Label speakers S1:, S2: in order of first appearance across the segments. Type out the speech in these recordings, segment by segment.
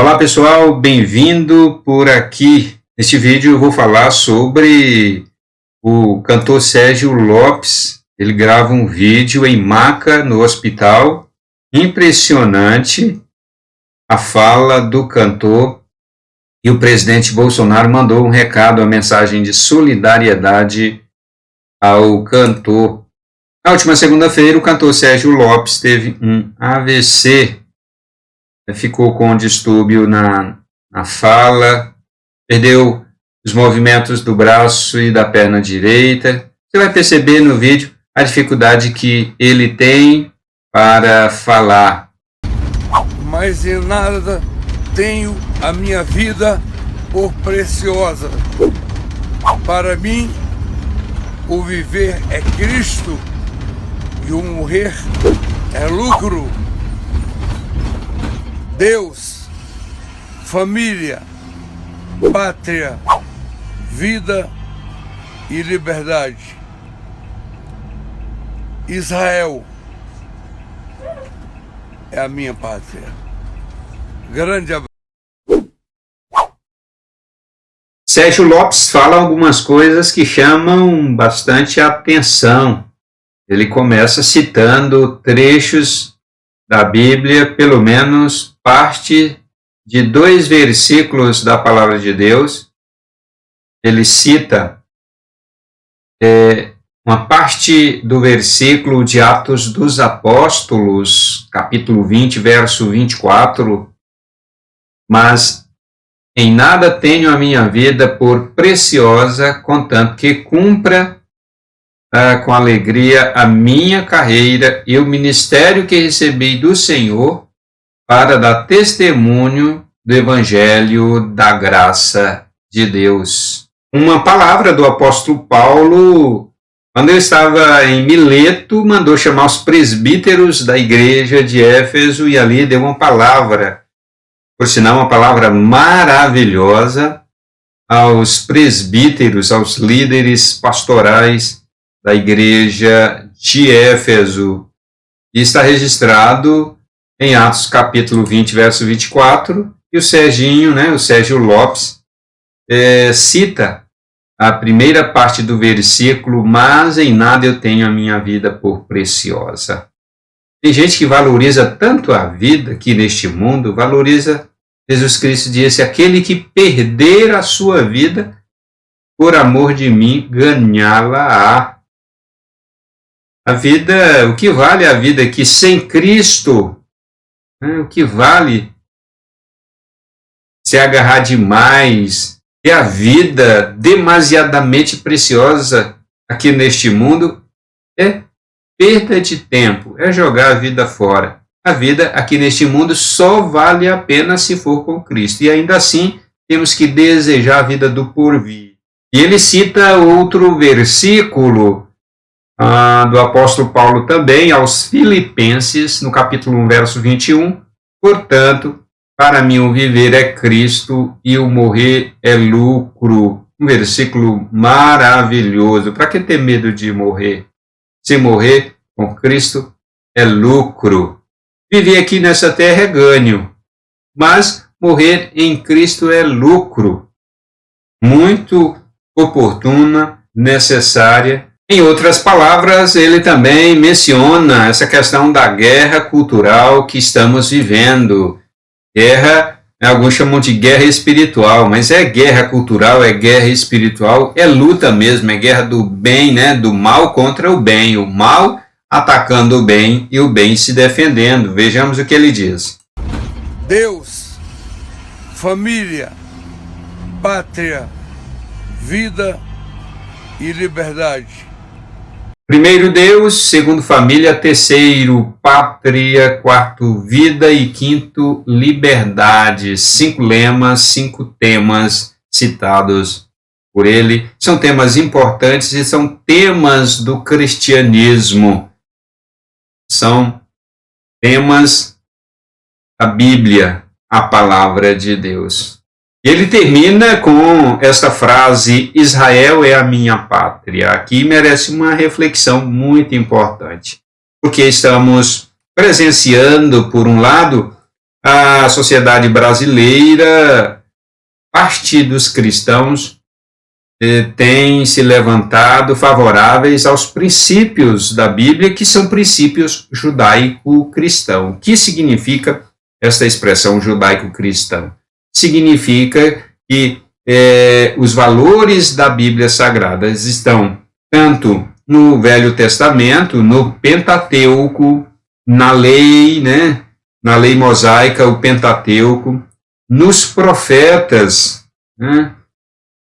S1: Olá pessoal, bem-vindo por aqui. Neste vídeo eu vou falar sobre o cantor Sérgio Lopes. Ele grava um vídeo em maca no hospital. Impressionante a fala do cantor. E o presidente Bolsonaro mandou um recado, uma mensagem de solidariedade ao cantor. Na última segunda-feira, o cantor Sérgio Lopes teve um AVC. Ficou com distúrbio na fala, perdeu os movimentos do braço e da perna direita. Você vai perceber no vídeo a dificuldade que ele tem para falar.
S2: Mas em nada tenho a minha vida por preciosa. Para mim, o viver é Cristo e o morrer é lucro. Deus, família, pátria, vida e liberdade. Israel é a minha pátria. Grande abraço.
S1: Sérgio Lopes fala algumas coisas que chamam bastante atenção. Ele começa citando trechos da Bíblia, pelo menos parte de 2 versículos da Palavra de Deus. Ele cita uma parte do versículo de Atos dos Apóstolos, capítulo 20, verso 24, mas em nada tenho a minha vida por preciosa, contanto que cumpra com alegria a minha carreira e o ministério que recebi do Senhor para dar testemunho do Evangelho da graça de Deus. Uma palavra do apóstolo Paulo, quando ele estava em Mileto, mandou chamar os presbíteros da igreja de Éfeso e ali deu uma palavra, por sinal uma palavra maravilhosa, aos presbíteros, aos líderes pastorais da igreja de Éfeso. E está registrado em Atos capítulo 20, verso 24, e o Sérgio Lopes, cita a primeira parte do versículo, mas em nada eu tenho a minha vida por preciosa. Tem gente que valoriza tanto a vida aqui neste mundo, valoriza, Jesus Cristo disse, aquele que perder a sua vida, por amor de mim, ganhá-la-á. A vida, o que vale a vida aqui sem Cristo? O que vale se agarrar demais, ter a vida demasiadamente preciosa aqui neste mundo é perda de tempo, é jogar a vida fora. A vida aqui neste mundo só vale a pena se for com Cristo. E ainda assim, temos que desejar a vida do porvir. E ele cita outro versículo do apóstolo Paulo também, aos Filipenses, no capítulo 1, verso 21. Portanto, para mim o viver é Cristo e o morrer é lucro. Um versículo maravilhoso. Para que ter medo de morrer? Se morrer com Cristo é lucro. Viver aqui nessa terra é ganho, mas morrer em Cristo é lucro. Muito oportuna, necessária. Em outras palavras, ele também menciona essa questão da guerra cultural que estamos vivendo. Guerra, alguns chamam de guerra espiritual, mas é guerra cultural, é guerra espiritual, é luta mesmo, é guerra do bem, do mal contra o bem, o mal atacando o bem e o bem se defendendo. Vejamos o que ele diz.
S2: Deus, família, pátria, vida e liberdade.
S1: Primeiro Deus, segundo família, terceiro pátria, quarto vida e quinto liberdade. 5 lemas, 5 temas citados por ele. São temas importantes e são temas do cristianismo. São temas da Bíblia, a palavra de Deus. Ele termina com esta frase, Israel é a minha pátria. Aqui merece uma reflexão muito importante, porque estamos presenciando, por um lado, a sociedade brasileira, parte dos cristãos, tem se levantado favoráveis aos princípios da Bíblia, que são princípios judaico-cristão. O que significa esta expressão judaico-cristão? Significa que os valores da Bíblia Sagrada estão tanto no Velho Testamento, no Pentateuco, na lei, né? Na lei mosaica, o Pentateuco, nos profetas, né?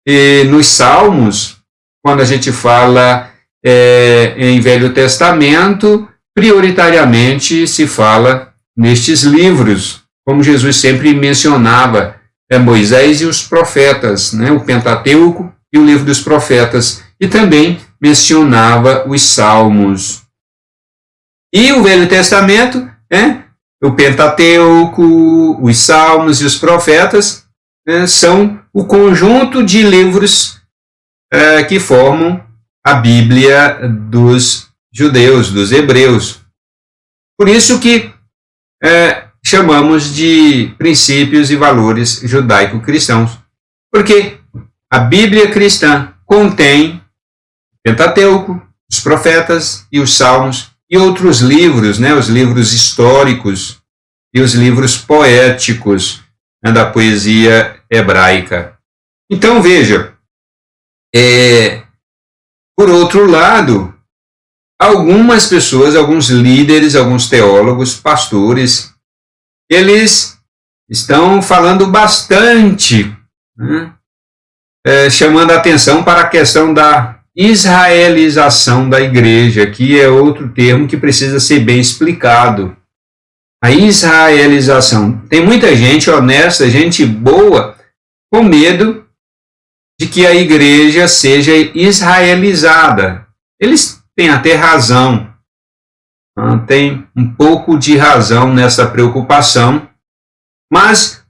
S1: E nos Salmos, quando a gente fala em Velho Testamento, prioritariamente se fala nestes livros, como Jesus sempre mencionava, Moisés e os profetas, né? O Pentateuco e o livro dos profetas, e também mencionava os Salmos. E o Velho Testamento, o Pentateuco, os Salmos e os profetas, são o conjunto de livros que formam a Bíblia dos judeus, dos hebreus. Por isso que chamamos de princípios e valores judaico-cristãos, porque a Bíblia cristã contém o Pentateuco, os profetas e os Salmos e outros livros, né, os livros históricos e os livros poéticos, né, da poesia hebraica. Então, veja, por outro lado, algumas pessoas, alguns líderes, alguns teólogos, pastores, eles estão falando bastante, né, chamando a atenção para a questão da israelização da igreja, que é outro termo que precisa ser bem explicado. A israelização. Tem muita gente honesta, gente boa, com medo de que a igreja seja israelizada. Eles têm até razão. Tem um pouco de razão nessa preocupação, mas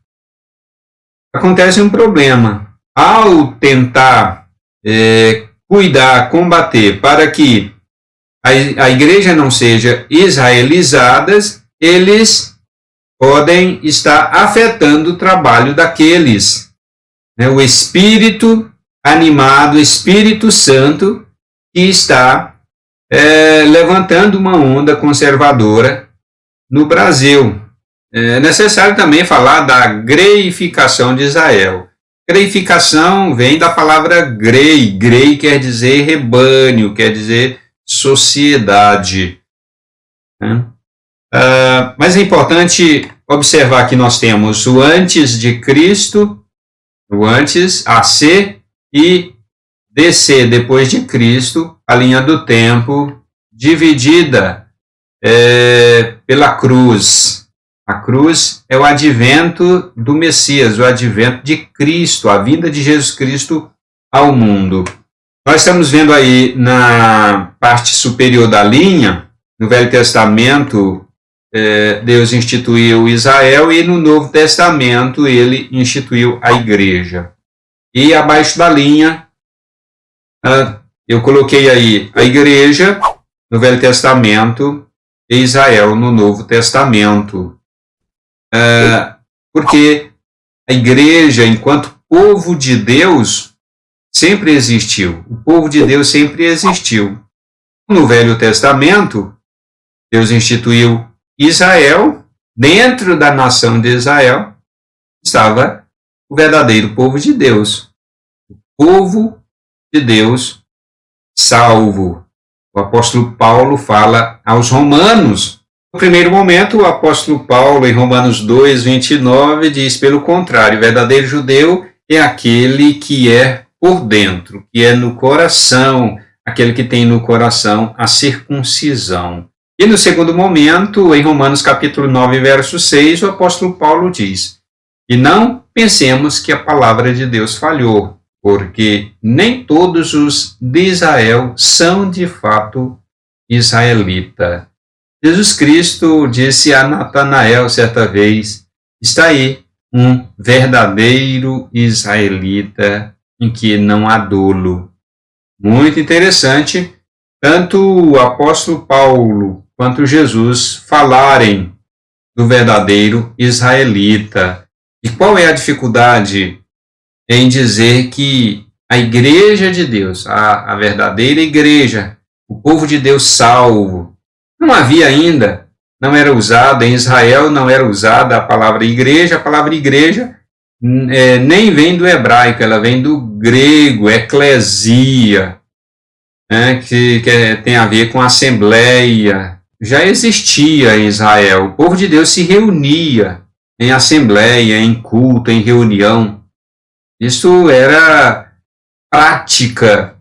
S1: acontece um problema. Ao tentar cuidar, combater para que a igreja não seja israelizada, eles podem estar afetando o trabalho daqueles. O Espírito animado, o Espírito Santo, que está levantando uma onda conservadora no Brasil. É necessário também falar da greificação de Israel. Greificação vem da palavra grei. Grei quer dizer rebanho, quer dizer sociedade. Mas é importante observar que nós temos o antes de Cristo, o antes, AC, e DC, depois de Cristo, a linha do tempo, dividida pela cruz. A cruz é o advento do Messias, o advento de Cristo, a vinda de Jesus Cristo ao mundo. Nós estamos vendo aí na parte superior da linha, no Velho Testamento, Deus instituiu Israel, e no Novo Testamento ele instituiu a igreja. E abaixo da linha, eu coloquei aí a igreja no Velho Testamento e Israel no Novo Testamento. Porque a igreja, enquanto povo de Deus, sempre existiu. O povo de Deus sempre existiu. No Velho Testamento, Deus instituiu Israel. Dentro da nação de Israel estava o verdadeiro povo de Deus. O povo de Deus salvo. O apóstolo Paulo fala aos romanos. No primeiro momento, o apóstolo Paulo, em Romanos 2, 29, diz, pelo contrário, o verdadeiro judeu é aquele que é por dentro, que é no coração, aquele que tem no coração a circuncisão. E no segundo momento, em Romanos capítulo 9, verso 6, o apóstolo Paulo diz, e não pensemos que a palavra de Deus falhou, porque nem todos os de Israel são de fato israelitas. Jesus Cristo disse a Natanael certa vez, está aí um verdadeiro israelita em que não há dolo. Muito interessante, tanto o apóstolo Paulo quanto Jesus falarem do verdadeiro israelita. E qual é a dificuldade em dizer que a igreja de Deus, a verdadeira igreja, o povo de Deus salvo, não havia ainda, não era usada, em Israel não era usada a palavra igreja nem vem do hebraico, ela vem do grego, eclesia, né, que tem a ver com assembleia. Já existia em Israel, o povo de Deus se reunia em assembleia, em culto, em reunião. Isso era prática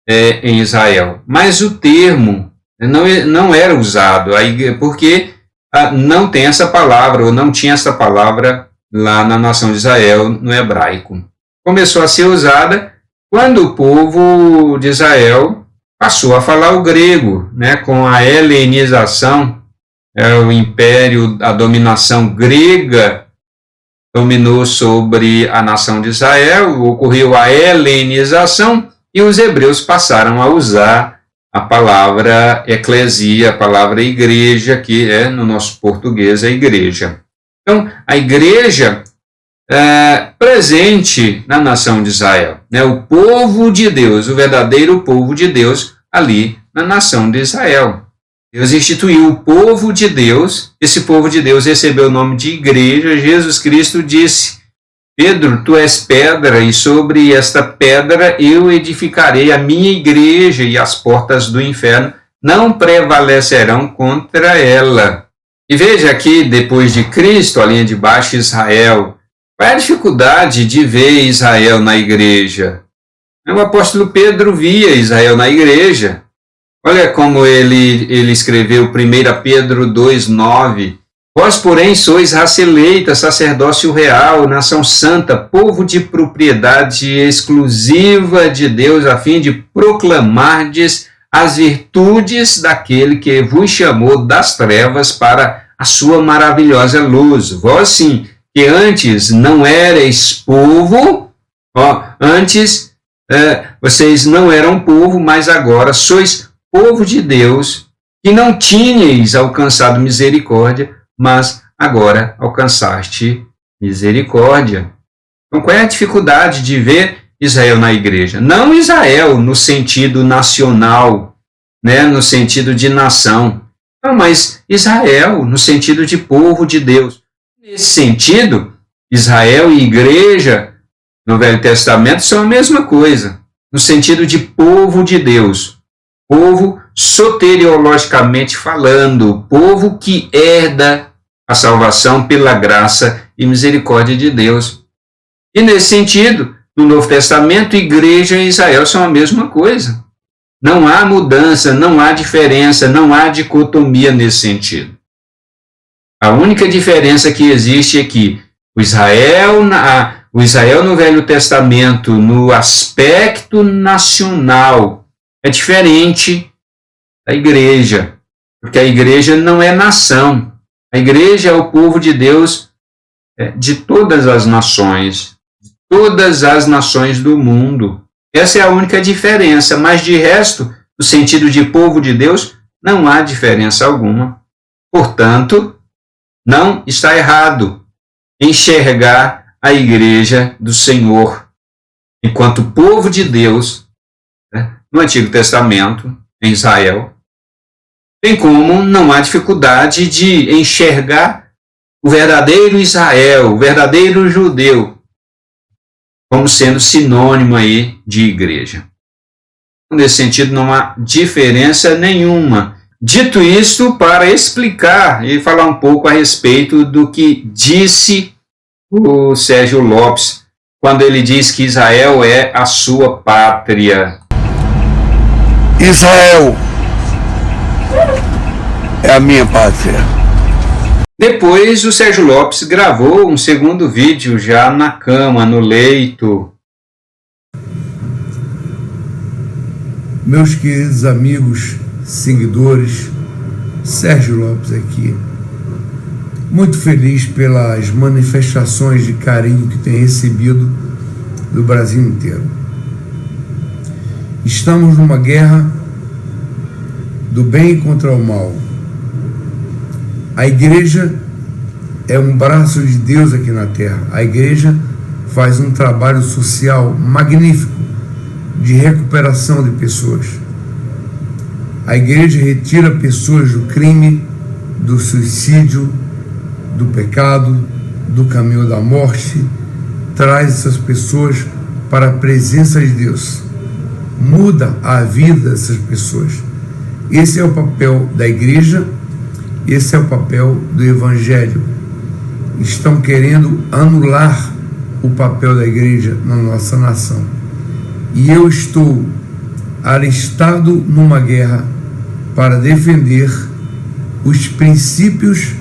S1: em Israel. Mas o termo não era usado, porque não tem essa palavra, ou não tinha essa palavra lá na nação de Israel, no hebraico. Começou a ser usada quando o povo de Israel passou a falar o grego, né, com a helenização, o império, a dominação grega dominou sobre a nação de Israel, ocorreu a helenização e os hebreus passaram a usar a palavra eclesia, a palavra igreja, que é no nosso português a igreja. Então, a igreja presente na nação de Israel, né? O povo de Deus, o verdadeiro povo de Deus ali na nação de Israel. Deus instituiu o povo de Deus, esse povo de Deus recebeu o nome de igreja. Jesus Cristo disse: Pedro, tu és pedra, e sobre esta pedra eu edificarei a minha igreja, e as portas do inferno não prevalecerão contra ela. E veja aqui, depois de Cristo, a linha de baixo, Israel. Qual é a dificuldade de ver Israel na igreja? O apóstolo Pedro via Israel na igreja. Olha como ele escreveu 1 Pedro 2,9. Vós, porém, sois raça eleita, sacerdócio real, nação santa, povo de propriedade exclusiva de Deus, a fim de proclamardes as virtudes daquele que vos chamou das trevas para a sua maravilhosa luz. Vós, sim, que antes não erais povo, antes vocês não eram povo, mas agora sois povo de Deus, que não tinhais alcançado misericórdia, mas agora alcançaste misericórdia. Então, qual é a dificuldade de ver Israel na igreja? Não Israel no sentido nacional, né, no sentido de nação. Não, mas Israel no sentido de povo de Deus. Nesse sentido, Israel e igreja no Velho Testamento são a mesma coisa, no sentido de povo de Deus. Povo soteriologicamente falando, povo que herda a salvação pela graça e misericórdia de Deus. E nesse sentido, no Novo Testamento, igreja e Israel são a mesma coisa. Não há mudança, não há diferença, não há dicotomia nesse sentido. A única diferença que existe é que o Israel no Velho Testamento, no aspecto nacional, é diferente da igreja, porque a igreja não é nação. A igreja é o povo de Deus de todas as nações do mundo. Essa é a única diferença, mas de resto, no sentido de povo de Deus, não há diferença alguma. Portanto, não está errado enxergar a igreja do Senhor enquanto povo de Deus, né, no Antigo Testamento, em Israel. Bem como não há dificuldade de enxergar o verdadeiro Israel, o verdadeiro judeu, como sendo sinônimo aí de igreja. Nesse sentido, não há diferença nenhuma. Dito isto, para explicar e falar um pouco a respeito do que disse o Sérgio Lopes, quando ele diz que Israel é a sua pátria.
S2: Israel é a minha pátria.
S1: Depois, o Sérgio Lopes gravou um segundo vídeo já na cama, no leito.
S3: Meus queridos amigos, seguidores, Sérgio Lopes aqui. Muito feliz pelas manifestações de carinho que tem recebido do Brasil inteiro. Estamos numa guerra do bem contra o mal. A igreja é um braço de Deus aqui na terra. A igreja faz um trabalho social magnífico de recuperação de pessoas. A igreja retira pessoas do crime, do suicídio, do pecado, do caminho da morte, traz essas pessoas para a presença de Deus, muda a vida dessas pessoas. Esse é o papel da igreja, esse é o papel do evangelho. Estão querendo anular o papel da igreja na nossa nação. E eu estou alistado numa guerra para defender os princípios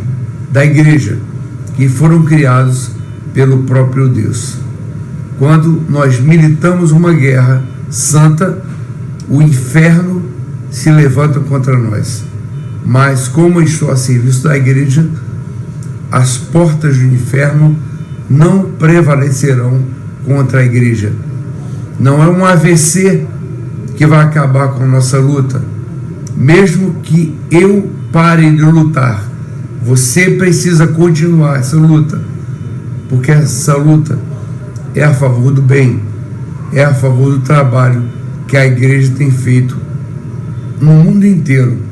S3: da igreja que foram criados pelo próprio Deus. Quando nós militamos uma guerra santa, o inferno se levanta contra nós. Mas como eu estou a serviço da igreja, as portas do inferno não prevalecerão contra a igreja. Não é um AVC que vai acabar com a nossa luta. Mesmo que eu pare de lutar, você precisa continuar essa luta, porque essa luta é a favor do bem, é a favor do trabalho que a igreja tem feito no mundo inteiro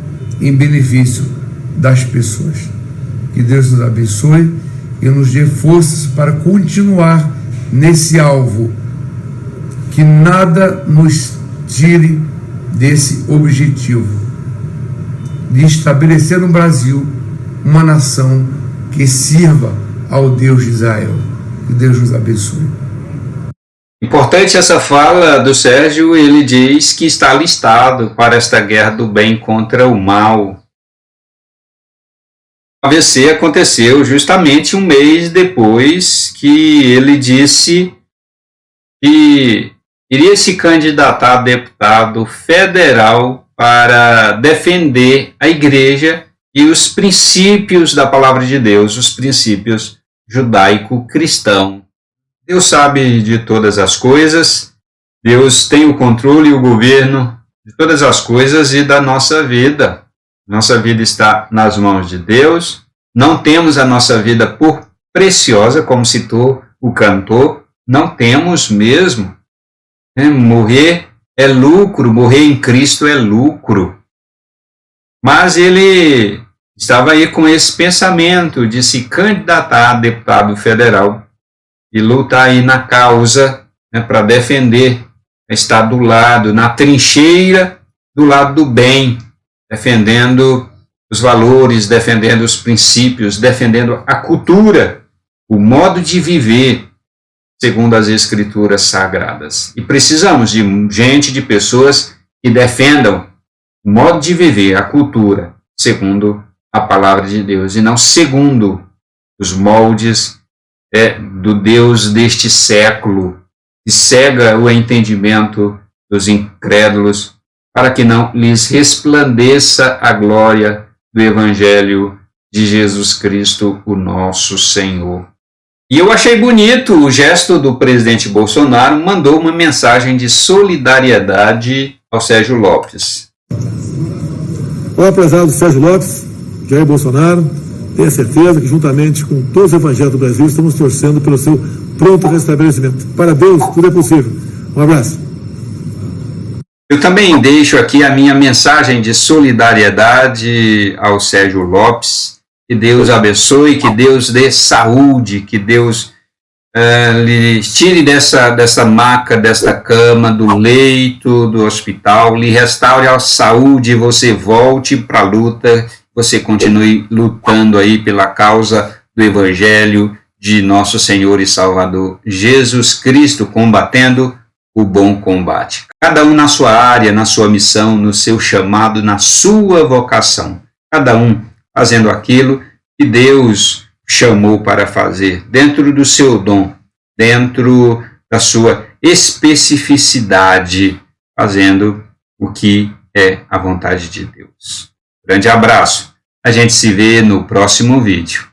S3: em benefício das pessoas. Que Deus nos abençoe e nos dê forças para continuar nesse alvo, que nada nos tire desse objetivo de estabelecer no Brasil uma nação que sirva ao Deus de Israel. Que Deus nos abençoe.
S1: Importante essa fala do Sérgio. Ele diz que está alistado para esta guerra do bem contra o mal. O AVC aconteceu justamente um mês depois que ele disse que iria se candidatar a deputado federal para defender a igreja e os princípios da palavra de Deus, os princípios judaico-cristãos. Deus sabe de todas as coisas, Deus tem o controle e o governo de todas as coisas e da nossa vida. Nossa vida está nas mãos de Deus, não temos a nossa vida por preciosa, como citou o cantor, não temos mesmo. Morrer é lucro, morrer em Cristo é lucro. Mas ele estava aí com esse pensamento de se candidatar a deputado federal e lutar aí na causa, para defender, estar do lado, na trincheira, do lado do bem, defendendo os valores, defendendo os princípios, defendendo a cultura, o modo de viver, segundo as Escrituras Sagradas. E precisamos de gente, de pessoas que defendam o modo de viver, a cultura, segundo a palavra de Deus, e não segundo os moldes do Deus deste século, que cega o entendimento dos incrédulos, para que não lhes resplandeça a glória do Evangelho de Jesus Cristo, o nosso Senhor. E eu achei bonito o gesto do presidente Bolsonaro, mandou uma mensagem de solidariedade ao Sérgio Lopes.
S4: Olá, prezado Sérgio Lopes, Jair Bolsonaro, tenha certeza que juntamente com todos os evangélicos do Brasil estamos torcendo pelo seu pronto restabelecimento. Para Deus, tudo é possível. Um abraço.
S1: Eu também deixo aqui a minha mensagem de solidariedade ao Sérgio Lopes. Que Deus abençoe, que Deus dê saúde, que Deus lhe tire dessa maca, desta cama, do leito, do hospital, lhe restaure a saúde e você volte para a luta, você continue lutando aí pela causa do Evangelho de nosso Senhor e Salvador Jesus Cristo, combatendo o bom combate. Cada um na sua área, na sua missão, no seu chamado, na sua vocação. Cada um fazendo aquilo que Deus chamou para fazer, dentro do seu dom, dentro da sua especificidade, fazendo o que é a vontade de Deus. Grande abraço, a gente se vê no próximo vídeo.